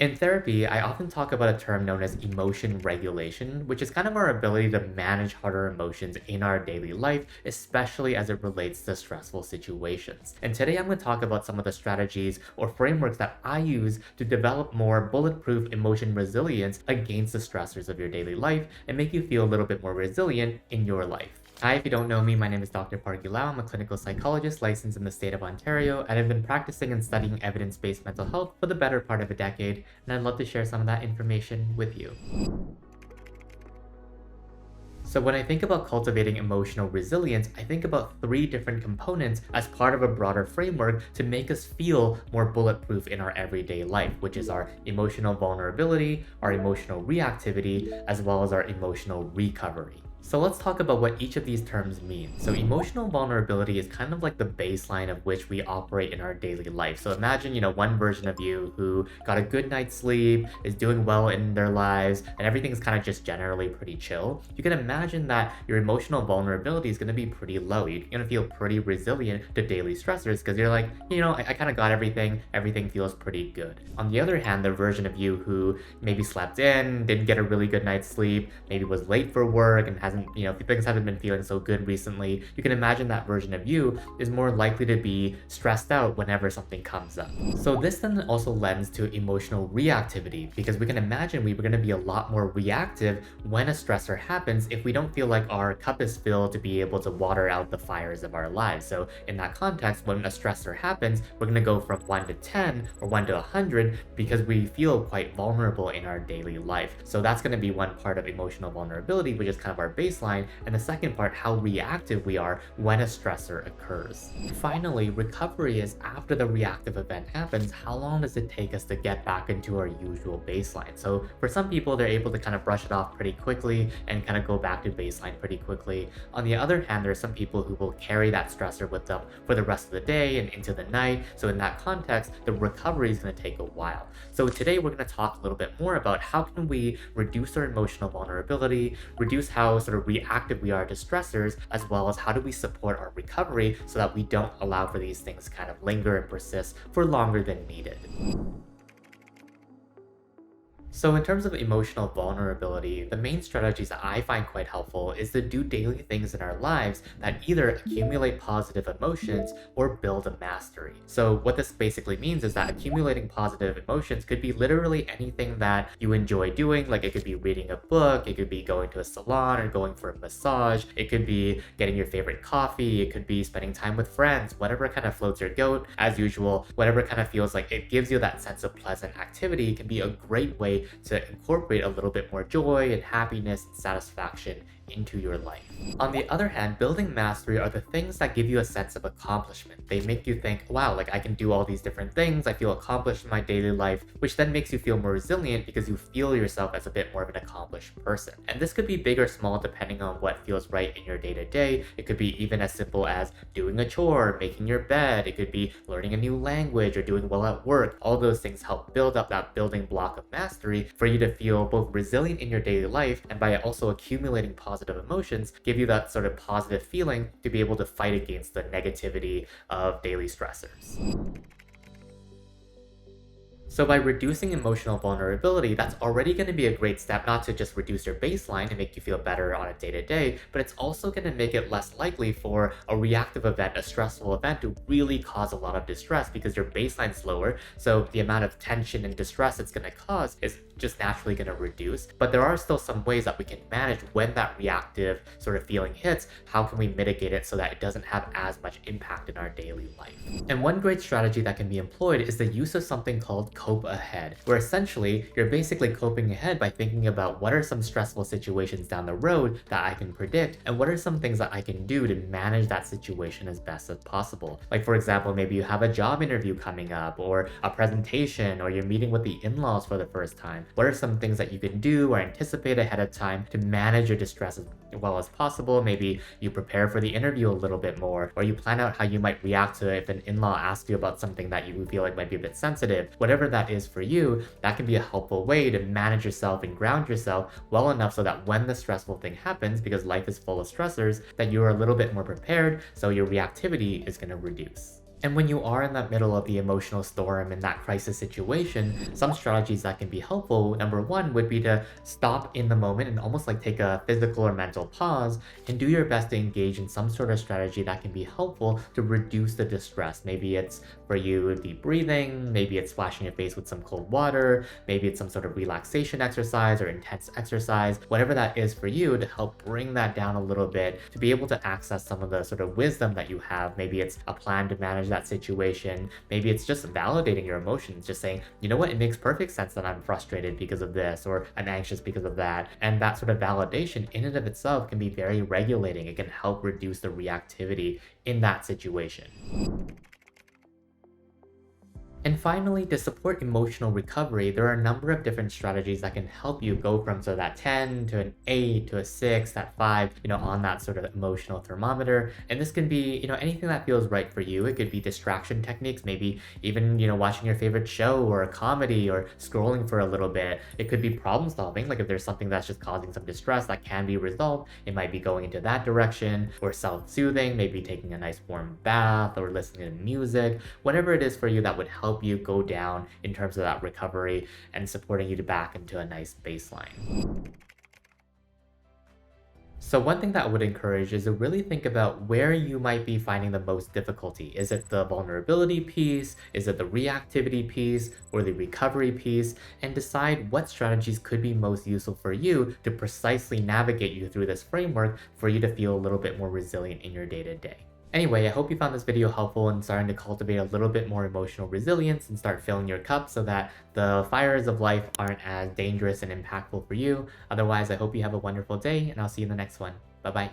In therapy, I often talk about a term known as emotion regulation, which is kind of our ability to manage harder emotions in our daily life, especially as it relates to stressful situations. And today I'm going to talk about some of the strategies or frameworks that I use to develop more bulletproof emotion resilience against the stressors of your daily life and make you feel a little bit more resilient in your life. Hi, if you don't know me, my name is Dr. Parky. I'm a clinical psychologist licensed in the state of Ontario, and I've been practicing and studying evidence-based mental health for the better part of a decade, and I'd love to share some of that information with you. So when I think about cultivating emotional resilience, I think about three different components as part of a broader framework to make us feel more bulletproof in our everyday life, which is our emotional vulnerability, our emotional reactivity, as well as our emotional recovery. So let's talk about what each of these terms mean. So emotional vulnerability is kind of like the baseline of which we operate in our daily life. So imagine, one version of you who got a good night's sleep, is doing well in their lives, and everything's kind of just generally pretty chill. You can imagine that your emotional vulnerability is going to be pretty low. You're going to feel pretty resilient to daily stressors because you're like, I kind of got everything feels pretty good. On the other hand, the version of you who maybe slept in, didn't get a really good night's sleep, maybe was late for work and things haven't been feeling so good recently, you can imagine that version of you is more likely to be stressed out whenever something comes up. So this then also lends to emotional reactivity because we can imagine we were going to be a lot more reactive when a stressor happens if we don't feel like our cup is filled to be able to water out the fires of our lives. So in that context, when a stressor happens, we're going to go from 1 to 10 or 1 to 100 because we feel quite vulnerable in our daily life. So that's going to be one part of emotional vulnerability, which is kind of our baseline, and the second part, how reactive we are when a stressor occurs. Finally, recovery is after the reactive event happens, how long does it take us to get back into our usual baseline? So for some people, they're able to kind of brush it off pretty quickly and kind of go back to baseline pretty quickly. On the other hand, there are some people who will carry that stressor with them for the rest of the day and into the night. So in that context, the recovery is going to take a while. So today we're going to talk a little bit more about how can we reduce our emotional vulnerability, reduce how sort of reactive we are to stressors, as well as how do we support our recovery so that we don't allow for these things to kind of linger and persist for longer than needed. So in terms of emotional vulnerability, the main strategies that I find quite helpful is to do daily things in our lives that either accumulate positive emotions or build a mastery. So what this basically means is that accumulating positive emotions could be literally anything that you enjoy doing. Like it could be reading a book, it could be going to a salon or going for a massage, it could be getting your favorite coffee, it could be spending time with friends, whatever kind of floats your goat. As usual, whatever kind of feels like it gives you that sense of pleasant activity can be a great way to incorporate a little bit more joy and happiness and satisfaction into your life. On the other hand, building mastery are the things that give you a sense of accomplishment. They make you think, wow, like I can do all these different things, I feel accomplished in my daily life, which then makes you feel more resilient because you feel yourself as a bit more of an accomplished person. And this could be big or small depending on what feels right in your day-to-day. It could be even as simple as doing a chore, making your bed, it could be learning a new language or doing well at work. All those things help build up that building block of mastery for you to feel both resilient in your daily life and by also accumulating positive emotions, give you that sort of positive feeling to be able to fight against the negativity of daily stressors. So by reducing emotional vulnerability, that's already going to be a great step not to just reduce your baseline and make you feel better on a day-to-day, but it's also going to make it less likely for a reactive event, a stressful event to really cause a lot of distress because your baseline's lower. So the amount of tension and distress it's going to cause is just naturally going to reduce. But there are still some ways that we can manage when that reactive sort of feeling hits. How can we mitigate it so that it doesn't have as much impact in our daily life? And one great strategy that can be employed is the use of something called cope ahead, where essentially you're basically coping ahead by thinking about what are some stressful situations down the road that I can predict, and what are some things that I can do to manage that situation as best as possible. Like for example, maybe you have a job interview coming up, or a presentation, or you're meeting with the in-laws for the first time. What are some things that you can do or anticipate ahead of time to manage your distress as well as possible? Maybe you prepare for the interview a little bit more, or you plan out how you might react to if an in-law asks you about something that you feel like might be a bit sensitive. Whatever that is for you, that can be a helpful way to manage yourself and ground yourself well enough so that when the stressful thing happens, because life is full of stressors, that you're a little bit more prepared, so your reactivity is going to reduce. And when you are in the middle of the emotional storm in that crisis situation, some strategies that can be helpful, number one, would be to stop in the moment and almost like take a physical or mental pause and do your best to engage in some sort of strategy that can be helpful to reduce the distress. Maybe it's for you deep breathing, maybe it's splashing your face with some cold water, maybe it's some sort of relaxation exercise or intense exercise, whatever that is for you to help bring that down a little bit, to be able to access some of the sort of wisdom that you have. Maybe it's a plan to manage that situation. Maybe it's just validating your emotions, just saying, you know what, it makes perfect sense that I'm frustrated because of this, or I'm anxious because of that. And that sort of validation in and of itself can be very regulating. It can help reduce the reactivity in that situation. And finally, to support emotional recovery, there are a number of different strategies that can help you go from sort of that 10 to an 8 to a 6, that 5, on that sort of emotional thermometer. And this can be, anything that feels right for you. It could be distraction techniques, maybe even, watching your favorite show or a comedy or scrolling for a little bit. It could be problem solving, like if there's something that's just causing some distress that can be resolved, it might be going into that direction, or self-soothing, maybe taking a nice warm bath or listening to music, whatever it is for you that would help you go down in terms of that recovery and supporting you to back into a nice baseline. So one thing that I would encourage is to really think about where you might be finding the most difficulty. Is it the vulnerability piece? Is it the reactivity piece or the recovery piece? And decide what strategies could be most useful for you to precisely navigate you through this framework for you to feel a little bit more resilient in your day-to-day. Anyway, I hope you found this video helpful in starting to cultivate a little bit more emotional resilience and start filling your cup so that the fires of life aren't as dangerous and impactful for you. Otherwise, I hope you have a wonderful day, and I'll see you in the next one. Bye-bye.